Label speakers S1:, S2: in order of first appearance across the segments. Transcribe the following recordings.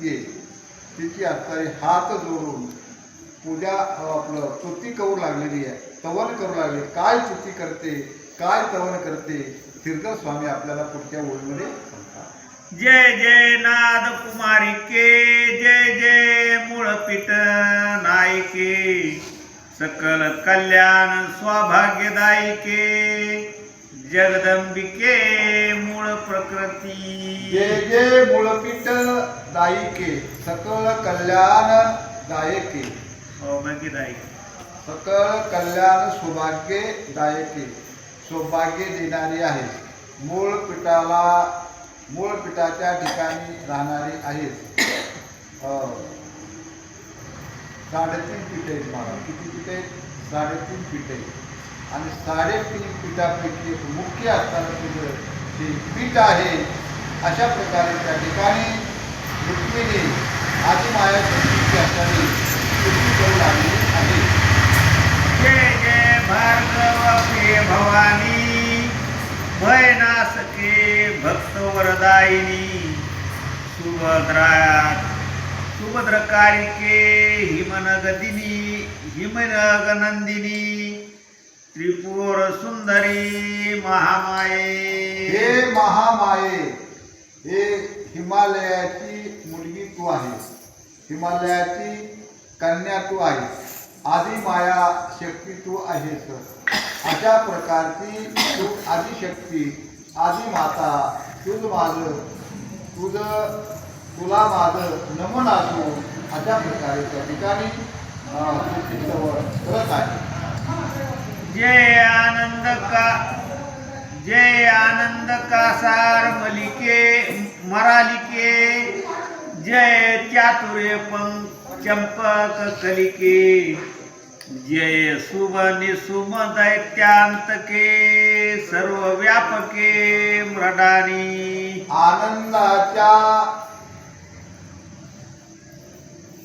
S1: शक्ती आहे तिची असणारी हात जोडून पूजा आपलं स्तुती करू लागलेली आहे, तवन करू लागली. काय स्तुती करते, काय तवन करते, श्रीधर स्वामी आपल्याला पुढच्या ओळीमध्ये सांगतात.
S2: जय जय नाद कुमारिके, जय जय मूळपीठ नायके, सकल कल्याण सौभाग्यदायिके, जगदंबिके मूळ प्रकृती.
S1: जय जय मूळपीठ दायिके, सकळ कल्याण दायके,
S2: सौभाग्यदायिके,
S1: सकळ कल्याण सौभाग्य दायके, सौभाग्य देणारी आहे. मूळ पीठाच्या ठिकाणी राहणारी आहेत. 3.5 पीठ आहेत मला. किती पीठ आहेत? 3.5 पीठ आहेत. आणि 3.5 पीठापैकी एक मुख्य असताना तुझं ते पीठ आहे. अशा प्रकारे त्या ठिकाणी रुक्मिणी आदिमाया शक्तीची असणारी स्तुती करू लागली आहे.
S2: जय जय भार्गवप्रिय भवानी, भयनाशके भक्तवरदायिनी, सुभद्रकारिके हिमनगदिनी, हिमनगनंदिनी, त्रिपुर सुंदरी महामाये.
S1: हे महामाये, हे हिमालयाची मुलगी तू आहेस, हिमालयाची कन्या तू आहेस, आदिमाया शक्ती तू आहेस. अशा प्रकारची तू आदिशक्ती, आदिमाता, तुला माझं नमन असो. अशा प्रकारे त्या ठिकाणी करत आहे.
S2: जय आनंद कासार मरालिके, जय चातुर्य चंपक कलिके, जय शुभ निसुम दैत्यांतके, सर्व व्यापके मृडानी.
S1: आनंदाच्या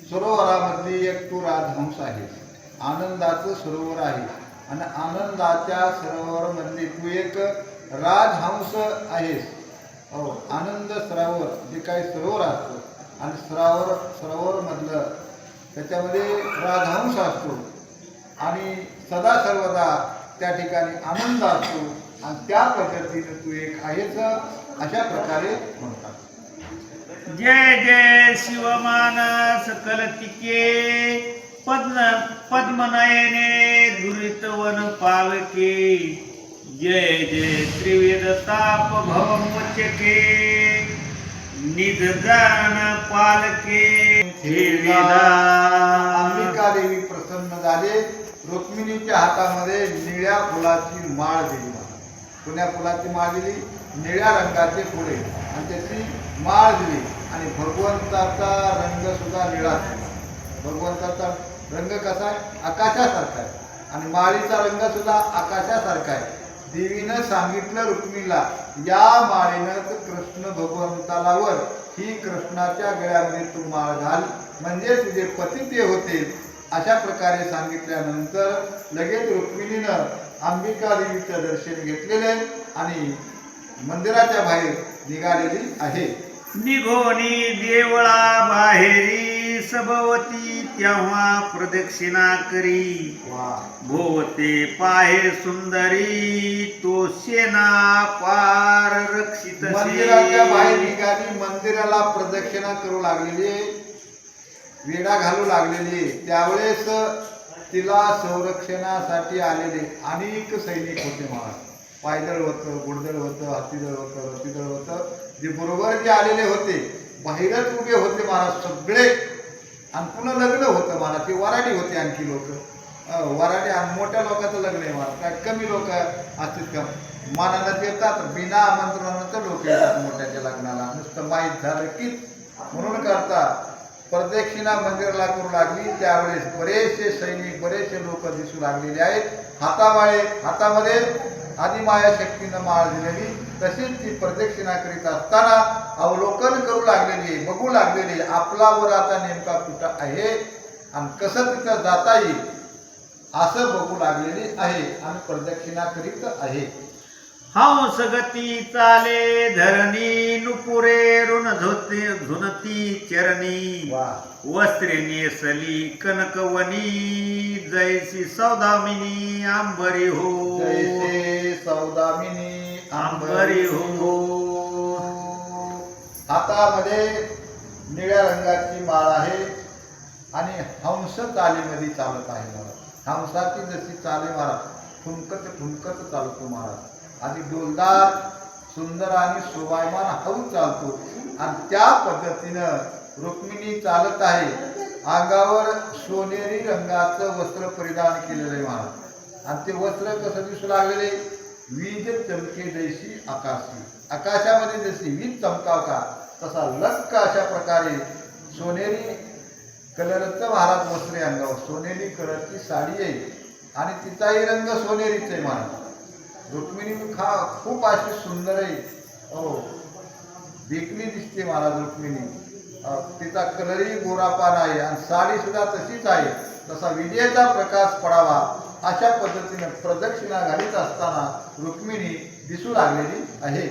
S1: सरोवरामध्ये एक तू राजहंस आहेस. आनंदाचं सरोवर आहे आणि आनंदाच्या सरोवरामध्ये तू एक राजहंस आहेस. आनंद सरोवर जे काही सरोवर असतं आणि सरोवर मधलं त्याच्यामध्ये राजहंस असतो आणि सदा सर्वदा त्या ठिकाणी आनंद असतो आणि त्या पद्धतीने तू एक आहेस. अशा प्रकारे म्हणतात.
S2: जय जय शिवमानस कलतिके, पद्मनयने दुरितवन पावके, जय जय त्रिवेद ताप भवमोचके, निजजान पालके.
S1: अंबिका देवी प्रसन्न झाले. रुक्मिणीच्या हातामध्ये निळ्या फुलाची माळ दिली. पुण्या फुलाची माळ दिली, निळ्या रंगाचे फुले आणि त्याची माळ दिली. आणि भगवंताचा रंग सुद्धा निळा. भगवंताचा रंग कसा आहे? आकाशासारखा आहे. आणि माळीचा रंग सुद्धा आकाशासारखा आहे. देवीनं सांगितलं रुक्मिणीला, या माळेनं कृष्ण भगवंताला वर ही कृष्णाच्या गळ्यामध्ये तू माळ घाल म्हणजे तुझे पती ते होते. अशा प्रकारे सांगितल्यानंतर लगेच रुक्मिणीनं अंबिका देवीचं दर्शन घेतलेले आणि मंदिराच्या बाहेर निघालेली आहे.
S2: निघोनी देवळा बाहेरी, सभवती तेव्हा प्रदक्षिणा करी, भोवते पाहे सुंदरी, तो सेना पार रक्षित.
S1: मंदिराच्या बाहेर निघाली, मंदिराला प्रदक्षिणा करू लागलेली, वेढा घालू लागलेली. त्यावेळेस तिला संरक्षणासाठी आलेले अनेक सैनिक होते. महाराज पायदळ होतं, घोडदळ होतं, हातीदळ होतं, रथीदळ होतं. जे बरोबर जे आलेले होते बाहेरच उभे होते महाराज सगळे. आणि पुन्हा लग्न होतं महाराज. ते वराडी होते आणखी लोक. वराडी आणि मोठ्या लोकांचं लग्न आहे महाराज. काय कमी लोक असतील का? मानानं येतात, बिना आमंत्रणाचं लोक येतात मोठ्याच्या लग्नाला. नुसतं माहीत झालं की म्हणून करता प्रदक्षिणा मंदिराला करू लागली. त्यावेळेस बरेचसे सैनिक, बरेचसे लोक दिसू लागलेले आहेत. हातामध्ये आदिमाया शक्तीनं माळ दिलेली. तशीच ती प्रदक्षिणा करीत असताना अवलोकन करू लागलेली, बघू लागलेली आपला वर आता नेमका कुठं आहे आणि कसं तिथं जाता येईल असं बघू लागलेली आहे आणि प्रदक्षिणा करीत आहे.
S2: हंस गती चाले धरणी नुपुरे ऋण झुनती चरणी
S1: वा
S2: वस्त्रे नेसली कनकवनी जैसी सौदामिनी आंबरी हो
S1: जैसे सौदामिनी
S2: आंबरी हो.
S1: हातामध्ये निळ्या रंगाची माळ आहे आणि हंस चालीमध्ये चालत आहे महाराज. हंसाची जशी चाले महाराज ठुमकत ठुमकत चालतो महाराज आणि डोलदार सुंदर आणि शोभायमान हळू चालतो आणि त्या पद्धतीनं रुक्मिणी चालत आहे. अंगावर सोनेरी रंगाचं वस्त्र परिधान केलेलं आहे महाराज आणि ते वस्त्र कसं दिसू लागलेले वीज चमके जैसी आकाशी. आकाशामध्ये जशी वीज चमकाव का तसा लक्क अशा प्रकारे सोनेरी कलरचं महाराज वस्त्र आहे. अंगावर सोनेरी कलरची साडी आहे आणि तिचाही रंग सोनेरीच आहे महाराज. रुक्मिणी खूप अशी सुंदर आहे. हो देखणी दिसते महाराज रुक्मिणी. तिचा कलरही गोरापान आहे आणि साडी सुद्धा तशीच आहे. तसा विजयेचा प्रकाश पडावा अशा पद्धतीने प्रदक्षिणा घालीत असताना रुक्मिणी दिसू लागलेली आहे.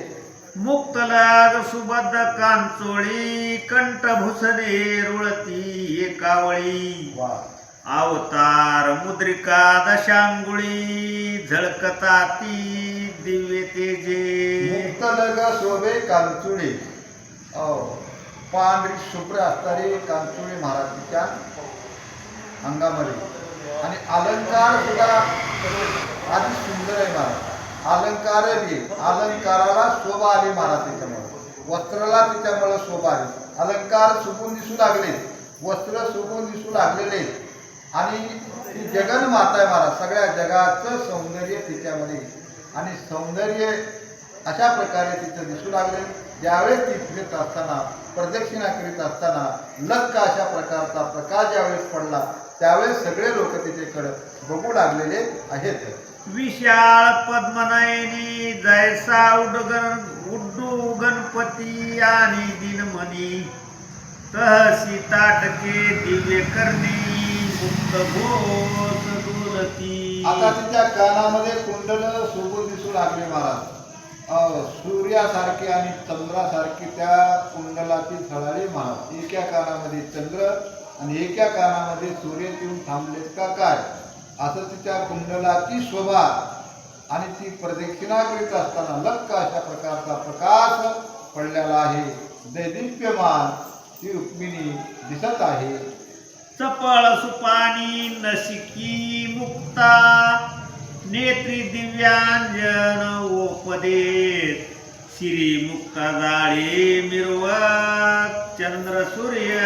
S2: मुक्तलाग सुबद्ध कांचोळी कंठभूषणे रुळती एकावळी
S1: वा
S2: अवतार मुद्रिका दशांगुळी झळकता ती दिव्य तेजे.
S1: मुक्तलग शोभे कांचुळे. पांढरी शुभ्र असणारी कांचुळे महाराजांच्या अंगामध्ये आणि अलंकार सुद्धा आधी सुंदर आहे महाराज. अलंकार बी अलंकाराला शोभा आली महाराज. त्याच्यामुळे वस्त्राला त्याच्यामुळे शोभा आली. अलंकार सुकून दिसू लागले वस्त्र सुकून दिसू लागलेले आणि ती जगन्माता आहे महाराज. सगळ्या जगाचं सौंदर्य तिच्यामध्ये आणि सौंदर्य अशा प्रकारे तिचं दिसू लागले. ज्यावेळेस ती फिरत असताना प्रदक्षिणा करीत असताना लक्क अशा प्रकारचा प्रकाश ज्यावेळेस पडला त्यावेळेस सगळे लोक तिच्याकडे बघू लागलेले आहेत.
S2: विशाळ पद्मनयनी जैसा उड्डू गणपती आणि दिनमणी तहसी ताटके दिव्य करणी मुक्त घोष डोलती.
S1: आता तिच्या कानामध्ये कुंडल शोभून दिसू लागले महाराज. सूर्यासारखी आणि चंद्रासारखी त्या कुंडलाची झळाळी महाराज. एका कानामध्ये चंद्र आणि एका कानामध्ये सूर्य येऊन थांबलेत का काय असं तिच्या कुंडलाची शोभा आणि ती प्रदक्षिणा करीत असताना लक्क अशा प्रकारचा प्रकाश पडलेला आहे. दैदिप्यमान ती रुक्मिणी दिसत आहे.
S2: चपळ सुपानी नशिकी मुक्ता नेत्री दिव्यांजन ओपदेत श्री मुक्ता जाळे मिरवत चंद्र सूर्य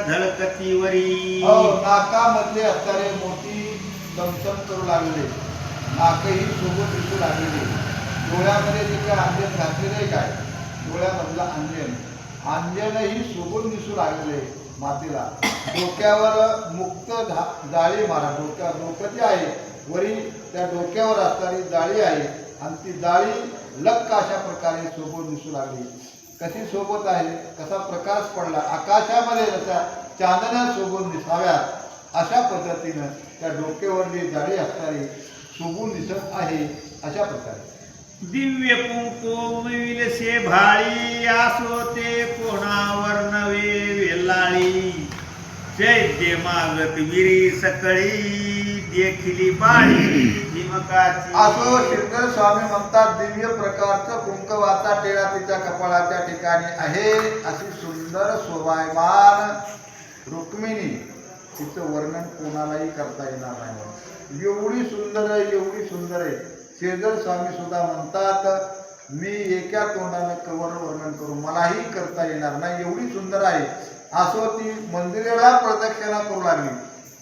S2: झळकतीवरी.
S1: नाकामधले असणारे मोठी चमचम करू लागले. नाकही सोबत दिसू लागलेले. डोळ्यामध्ये जे काय अंजन घातलेले काय डोळ्यामधला अंजनही सोबून दिसू लागलेले मातेला. डोक्यावर मुक्त जाळी मारा. डोकं जे आहे वरी त्या डोक्यावर असणारी जाळी आहे आणि ती जाळी लक्क अशा प्रकारे सोबत दिसू लागली. कशी सोबत आहे कसा प्रकाश पडला आकाशामध्ये जसा चांदण्या सोबून दिसाव्यात अशा पद्धतीनं त्या डोक्यावरली जाळी असणारी सोबून दिसत आहे अशा प्रकारे.
S2: दिव्य कुंकू विलसे भाळी आसोते कोणावर नवे वेलाळी चैद्य मागत विरी सकळी देखिली बाळी झिमकाची.
S1: असो श्रीधर स्वामी म्हणतात दिव्य प्रकारचं कुंकवाचा टेळा तिच्या कपाळाच्या ठिकाणी आहे. अशी सुंदर शोभायमान रुक्मिणी तिचं वर्णन कोणालाही करता येणार नाही. एवढी सुंदर आहे एवढी सुंदर आहे. श्रीधर स्वामी सुद्धा म्हणतात मी एका तोंडानं कवर वर्णन करू मलाही करता येणार नाही एवढी सुंदर आहे. असो ती मंदिराला प्रदक्षिणा करू लागली.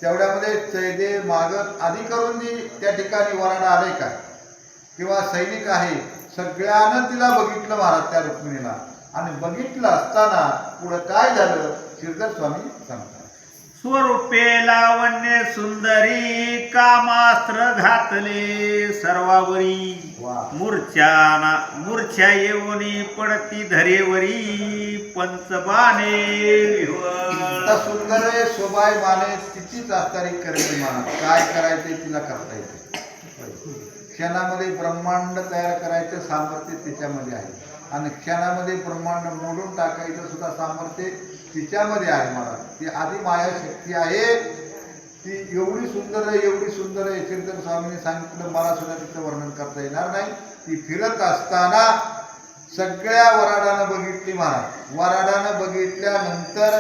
S1: तेवढ्यामध्ये चैदे मागत आधी करून जी त्या ठिकाणी वराडा आले का किंवा सैनिक आहे सगळ्यानं तिला बघितलं महाराज त्या रुक्मिणीला आणि बघितलं असताना पुढं काय झालं श्रीधर स्वामी सांगतात.
S2: स्वरूपे लावण्य सुंदरी कामास्त्र घातले सर्वावरी मूर्छा येऊनी पडती धरेवरी पंचबाणे
S1: सुंदर शोभाय माने तिचीच असणारी करते माना काय करायचे तिला करता येते. क्षणामध्ये ब्रह्मांड तयार करायचं सामर्थ्य तिच्यामध्ये आहे आणि क्षणामध्ये ब्रह्मांड मोडून टाकायचं सुद्धा सामर्थ्य तिच्यामध्ये आहे. महाराज ती आधी माया शक्ती आहे, ती एवढी सुंदर आहे, एवढी सुंदर आहे. श्रीधर स्वामींनी सांगितलं, मला सुद्धा तिचं वर्णन करता येणार नाही. ती फिरत असताना सगळ्या वराडानं बघितली महाराज. वराडानं बघितल्यानंतर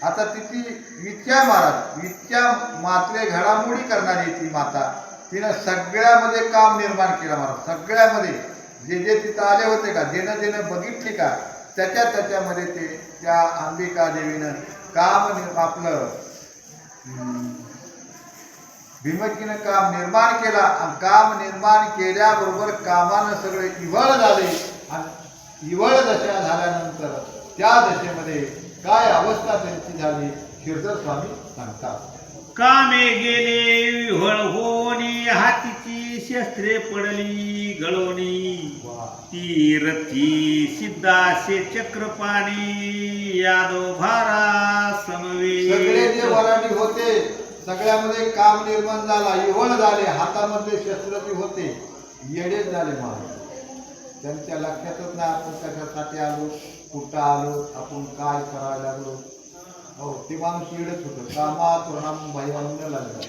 S1: आता तिची इतक्या महाराज, इतक्या मात्रे घडामोडी करणारी ती माता, तिनं सगळ्यामध्ये काम निर्माण केलं महाराज. सगळ्यामध्ये जे जे तिथं आले होते का, जेनं जेनं बघितली का, त्याच्यामध्ये ते त्या अंबिका देवीनं काम आपलं भीमकीनं काम निर्माण केला. आणि काम निर्माण केल्याबरोबर कामानं सगळे इवळ झाले. आणि इवळ दशा झाल्यानंतर त्या दशेमध्ये काय अवस्था त्यांची झाली, श्रीधर स्वामी सांगतात.
S2: कामे गेले विव्हळ होनी, हातीची शस्त्रे पडली गळोनी. तीरथी सिद्धासे चक्रपाणी, यादव भारा
S1: सगळे
S2: समवे.
S1: जे वराडी होते सगळ्यामध्ये काम निर्माण झाला, इवळ झाले. हातामधले शस्त्र जे होते येडेच झाले महाराज. त्यांच्या लक्षातच नाही आपण कशासाठी आलो, कुठं आलो, आपण काय करायला लागलो. हो, ते माणूस येडच होतं. कामात प्रणाम भयवान लागला,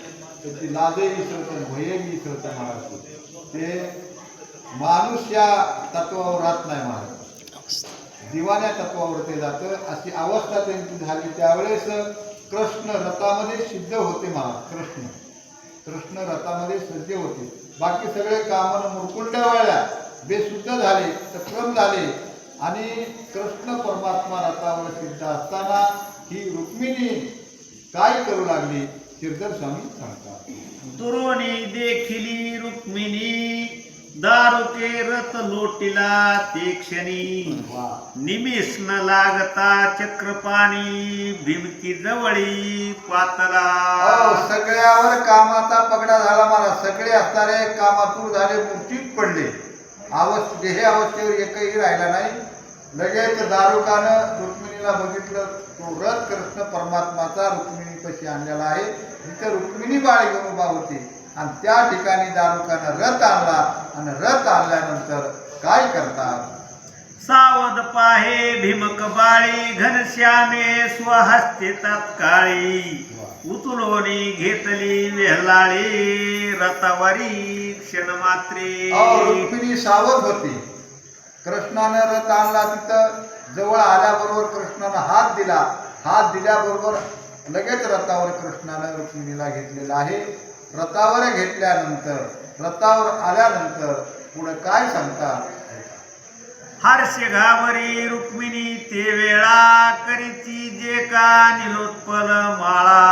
S1: त्याची लाजही विसरतं, भयही विसरतं महाराज. ते माणूस या तत्वावर राहत नाही महाराज, दिवाण्या तत्वावर ते जातं. अशी अवस्था त्यांची झाली. त्यावेळेस कृष्ण रथामध्ये सिद्ध होते महाराज. कृष्ण रथामध्ये सज्ज होते. बाकी सगळे कामानं मुरकुंड्या वळल्या, बेशुद्ध झाले, सक्रम झाले. आणि कृष्ण परमात्मा रथावर सिद्ध असताना ही रुक्मिणी काय करू लागली, श्रीधर स्वामी सांगतात.
S2: दुरोणी देखिली रुक्मिणी, दारुके रथ लोटिला ते क्षणी. निमिष न लागता चक्रपाणी, भीमकी जवळी पातला.
S1: सगळ्यावर कामाचा पगडा झाला महाराज. सगळे असणारे कामातूर झाले, मूर्तीत पडले. देह अवस्थेवर एकही राहिला नाही. लगेच दारुकानं रुक्मिणीला बघितलं, तो रथ कृष्ण परमात्माचा रुक्मिणीपाशी आणलेला आहे. तिथे रुक्मिणी बाळ घेऊन उभा होती. आणि त्या ठिकाणी दारुकानं रथ आणला. आणि रथ आणल्यानंतर काय करतात,
S2: सावध पाहे भीमक बाळी, घनश्यामे स्वहस्ते तत्काळी. उचलोनी घेतली वेहलाळी, रथावरी क्षण मात्रे.
S1: रुक्मिणी सावध होती. कृष्णानं रथ आणला. तिथं जवळ आल्याबरोबर कृष्णानं हात दिला. हात दिल्याबरोबर लगेच रथावर कृष्णानं रुक्मिणीला घेतलेला आहे. रथावर घेतल्यानंतर, रथावर आल्यानंतर पुढे काय सांगतात,
S2: हर्ष घाबरी रुक्मिणी ते वेळा, करीची जे का निलोत्पल माळा.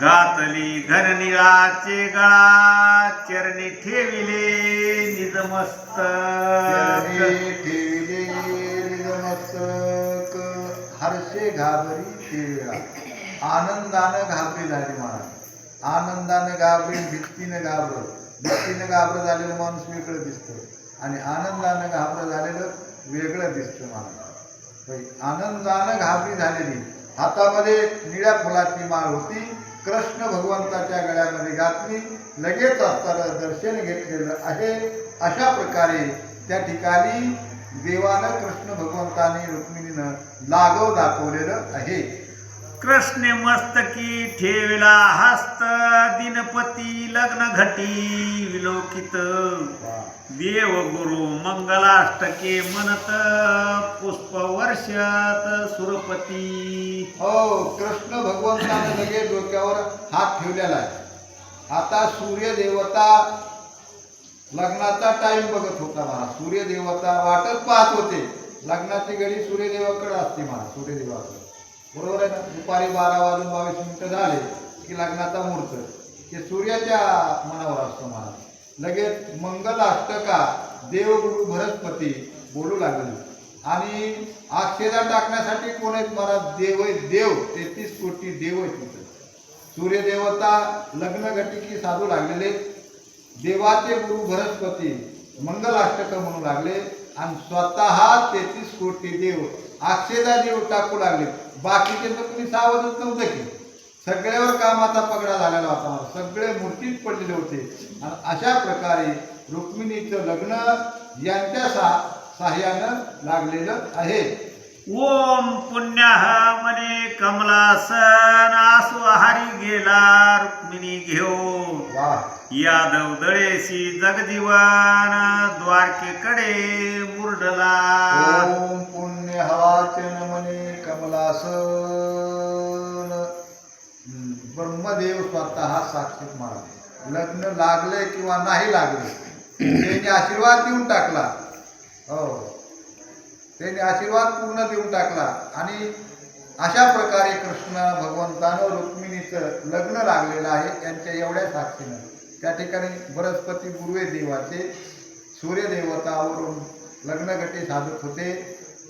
S2: घातली घननिळाचे गळा, चरणी ठेविले निजमस्तक.
S1: हर्षे घाबरी ते वेळा, आनंदानं घाबरी झाली महाराज. आनंदानं घाबरी, भीतीनं घाबरं झालेलं माणूस वेगळं दिसतं आणि आनंदानं घाबरं झालेलं वेगळं दिसतं महाराज. आनंदानं घाबरी झालेली, हातामध्ये निळ्या फुलाची माळ होती, कृष्ण भगवंताच्या गळ्यामध्ये घातली. लगेच असताना दर्शन घेतलेलं आहे. अशा प्रकारे त्या ठिकाणी देवानं, कृष्ण भगवंताने रुक्मिणीनं लाघव दाखवलेलं आहे.
S2: कृष्णे मस्तकी ठेवला हस्त, दिनपती लग्न घटी विलोकित. देव गुरु मंगलाष्टके म्हणत, पुष्प वर्षात सुरपती.
S1: हो, कृष्ण भगवंताने लगेच डोक्यावर हात ठेवलेला आहे. आता सूर्यदेवता लग्नाचा टाइम बघत होता मला. सूर्यदेवता वाटच पाहत होते. लग्नाची घडी सूर्यदेवाकडे असते मला, सूर्यदेवाकडे. बरोबर आहे ना. दुपारी 12:22 झाले की लग्नाचा मुहूर्त हे सूर्याच्या मनावर असतो मला. लगेच मंगल अष्टका देवगुरु बृहस्पती बोलू लागले. आणि अक्षदा टाकण्यासाठी कोण आहेत महाराज, देव आहेत. देव 33 कोटी देव आहेत तिथं. सूर्यदेवता लग्न घटिकी साधू लागलेले. देवाचे गुरु बृहस्पती मंगलाष्टक म्हणू लागले. आणि स्वतः 33 कोटी देव अक्षदा देव टाकू लागले. बाकीचे तर कुणी सावधच नव्हतं की. सगळ्यावर कामाचा पगडा झालेला होता. सगळे मूर्तीत पडलेले होते. आणि अशा प्रकारे रुक्मिणीचं लग्न यांच्या साह्यानं लागलेलं आहे.
S2: ओम पुण्यः मने कमलासन आसु हरी गेला रुक्मिणी घेऊन
S1: वा
S2: यादव दळेशी जगजीवन द्वारकेकडे मुरडला.
S1: ओम पुण्य हवाचन मने कमलासन. ब्रह्मदेव स्वतः साक्षीत महाराज लग्न लागले किंवा नाही लागले त्यांनी आशीर्वाद देऊन टाकला. हो, त्यांनी आशीर्वाद पूर्ण देऊन टाकला. आणि अशा प्रकारे कृष्ण भगवंतानं रुक्मिणीचं लग्न लागलेलं आहे यांच्या एवढ्या साक्षीनं. त्या ठिकाणी बृहस्पती गुरुवे देवाचे सूर्यदेवतावरून लग्नगटी साधत होते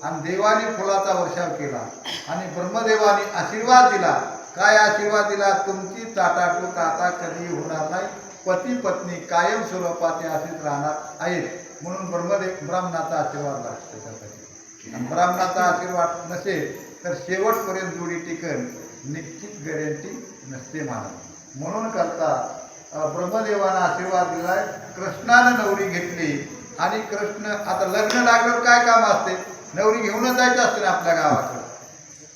S1: आणि देवाने फुलाचा वर्षाव केला आणि ब्रह्मदेवाने आशीर्वाद दिला. काय आशीर्वाद दिला? तुमची ताटाटूट आता कधी होणार नाही, पती पत्नी कायम स्वरूपाचे असेच राहणार आहेत. म्हणून ब्राह्मणाचा आशीर्वाद लागतो त्यासाठी. आणि ब्राह्मणाचा आशीर्वाद नसेल तर शेवटपर्यंत जोडी टिकन निश्चित गॅरंटी नसते महाराज. म्हणून करता ब्रह्मदेवानं आशीर्वाद दिलाय. कृष्णानं नवरी घेतली आणि कृष्ण आता लग्न लागल्यावर काय काम असते? नवरी घेऊनच जायचं असते ना आपल्या गावाकडे.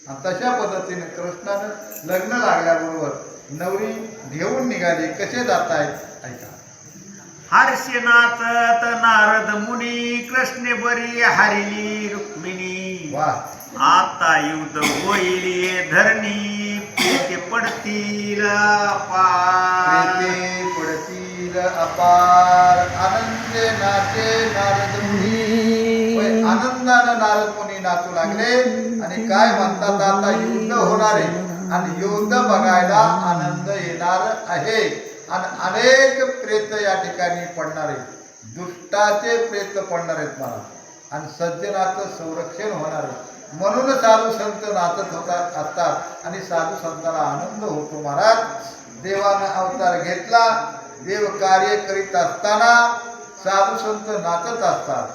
S1: आणि तशा पद्धतीने कृष्णानं लग्न लागल्याबरोबर नवरी घेऊन निघाली. कसे जात आहेत ऐका.
S2: हर्षे नाचत नारद मुनी कृष्णे बरी हरिली रुक्मिणी.
S1: वा
S2: आता युद्ध होईल धरणी प्रीते पडतील पार.
S1: प्रीते पडतील अपार. आनंदे नाचे नारद मुनी. होय, आनंदानं नारद मुनी नाचू लागले आणि काय म्हणतात? आता युद्ध होणार आहे आणि युद्ध बघायला आनंद येणार आहे. आणि अनेक प्रेत या ठिकाणी पडणार आहेत. दुष्टाचे प्रेत पडणार आहेत मला आणि सज्जनाचं संरक्षण होणार आहे. म्हणून साधू संत नाचत होतात असतात आणि साधू संतांना आनंद होतो महाराज. देवानं अवतार घेतला. देव कार्य करीत असताना साधू संत नाचत असतात,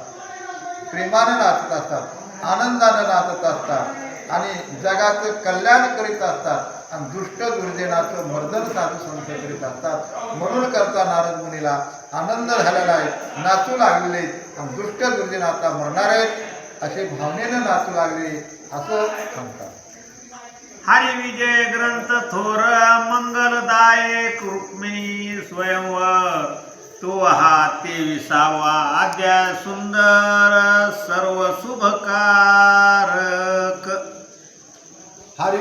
S1: प्रेमानं नाचत असतात, आनंदानं नाचत असतात आणि जगाचं कल्याण करीत असतात आणि दुष्ट दुर्जनाचं मर्दन साधू संत करीत असतात. म्हणून करता नारद मुनीला आनंद झालेला आहे, नाचू लागलेले आणि दुष्ट दुर्जन आता मरणार आहेत असे भावनेनं नाचू लागले असं सांगतात.
S2: हरी विजय ग्रंथ थोर मंगलदायक रुक्मिणी स्वयंवर तो हा 23वा अध्याय सुंदर सर्व शुभकारक.
S1: हरी